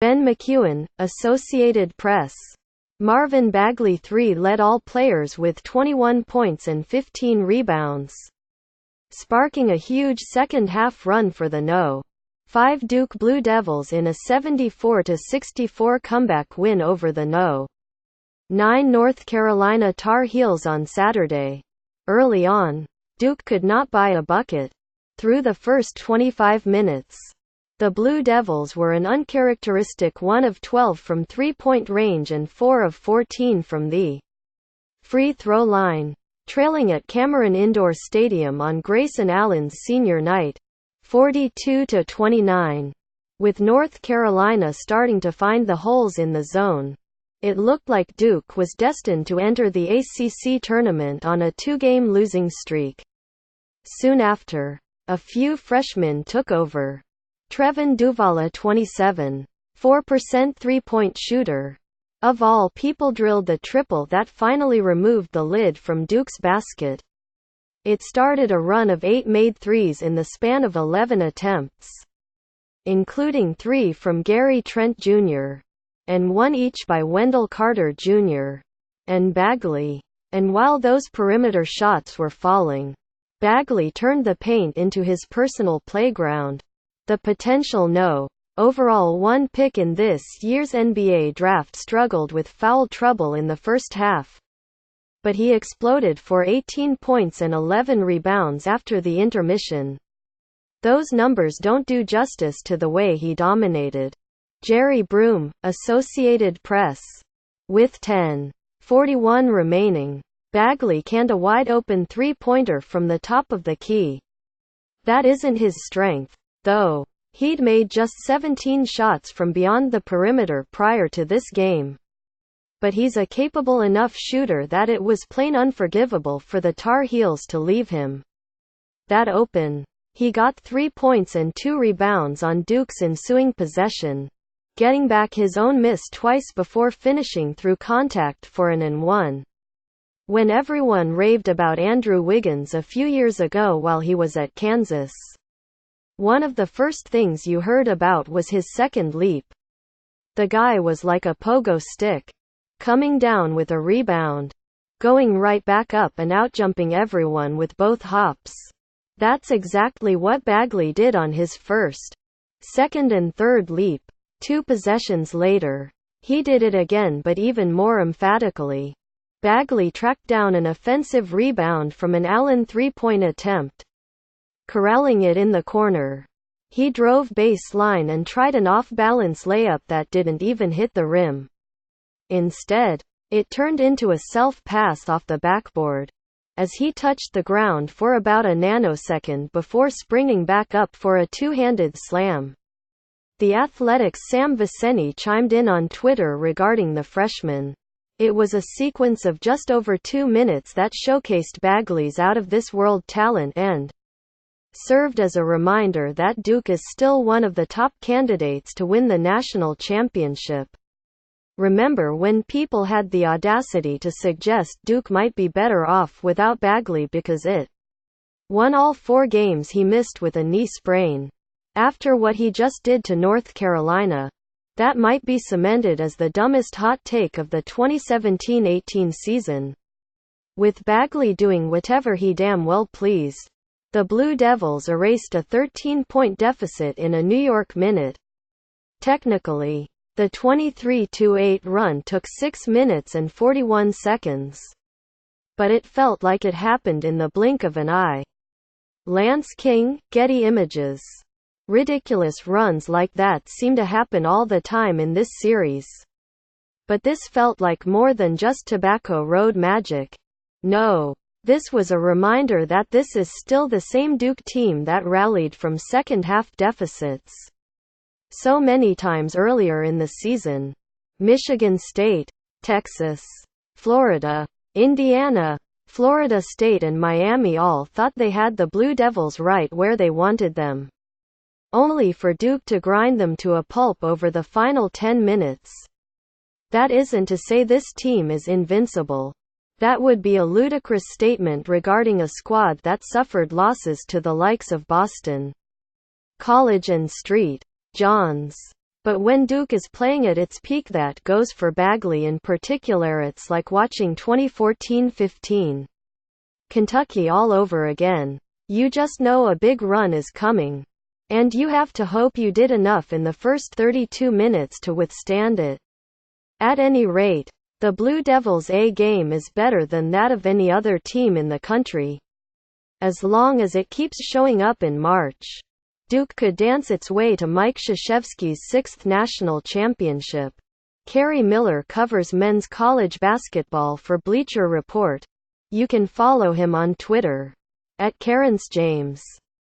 Ben McEwen, Associated Press. Marvin Bagley III led all players with 21 points and 15 rebounds, sparking a huge second-half run for the No. 5 Duke Blue Devils in a 74-64 comeback win over the No. 9 North Carolina Tar Heels on Saturday. Early on, Duke could not buy a bucket. Through the first 25 minutes, the Blue Devils were an uncharacteristic 1 of 12 from three-point range and 4 of 14 from the free throw line, trailing at Cameron Indoor Stadium on Grayson Allen's senior night, 42-29. With North Carolina starting to find the holes in the zone, it looked like Duke was destined to enter the ACC tournament on a two-game losing streak. Soon after, a few freshmen took over. Trevin Duvala, 27.4% three-point shooter, of all people, drilled the triple that finally removed the lid from Duke's basket. It started a run of 8 made threes in the span of 11 attempts, including 3 from Gary Trent Jr., and 1 each by Wendell Carter Jr. and Bagley. And while those perimeter shots were falling, Bagley turned the paint into his personal playground. The potential No. overall 1 pick in this year's NBA draft struggled with foul trouble in the first half, but he exploded for 18 points and 11 rebounds after the intermission. Those numbers don't do justice to the way he dominated. Jerry Broom, Associated Press. With 10:41 remaining, Bagley canned a wide-open three-pointer from the top of the key. That isn't his strength, though. He'd made just 17 shots from beyond the perimeter prior to this game. But he's a capable enough shooter that it was plain unforgivable for the Tar Heels to leave him that open. He got 3 points and 2 rebounds on Duke's ensuing possession, getting back his own miss twice before finishing through contact for an and one. When everyone raved about Andrew Wiggins a few years ago while he was at Kansas, one of the first things you heard about was his second leap. The guy was like a pogo stick, coming down with a rebound, going right back up and outjumping everyone with both hops. That's exactly what Bagley did on his first, second and third leap. 2 possessions later, he did it again, but even more emphatically. Bagley tracked down an offensive rebound from an Allen three-point attempt, corralling it in the corner. He drove baseline and tried an off-balance layup that didn't even hit the rim. Instead, it turned into a self-pass off the backboard, as he touched the ground for about a nanosecond before springing back up for a two-handed slam. The Athletic's Sam Viceni chimed in on Twitter regarding the freshman. It was a sequence of just over 2 minutes that showcased Bagley's out-of-this-world talent and served as a reminder that Duke is still one of the top candidates to win the national championship. Remember when people had the audacity to suggest Duke might be better off without Bagley because it won all 4 games he missed with a knee sprain? After what he just did to North Carolina, that might be cemented as the dumbest hot take of the 2017-18 season. With Bagley doing whatever he damn well pleased, the Blue Devils erased a 13-point deficit in a New York minute. Technically, the 23-8 run took 6 minutes and 41 seconds. But it felt like it happened in the blink of an eye. Lance King, Getty Images. Ridiculous runs like that seem to happen all the time in this series. But this felt like more than just Tobacco Road magic. No. This was a reminder that this is still the same Duke team that rallied from second-half deficits so many times earlier in the season. Michigan State, Texas, Florida, Indiana, Florida State and Miami all thought they had the Blue Devils right where they wanted them, only for Duke to grind them to a pulp over the final 10 minutes. That isn't to say this team is invincible. That would be a ludicrous statement regarding a squad that suffered losses to the likes of Boston College and St. John's. But when Duke is playing at its peak, that goes for Bagley in particular. It's like watching 2014-15 Kentucky all over again. You just know a big run is coming. And you have to hope you did enough in the first 32 minutes to withstand it. At any rate, the Blue Devils' A game is better than that of any other team in the country. As long as it keeps showing up in March, Duke could dance its way to Mike Krzyzewski's 6th national championship. Kerry Miller covers men's college basketball for Bleacher Report. You can follow him on Twitter @KarensJames.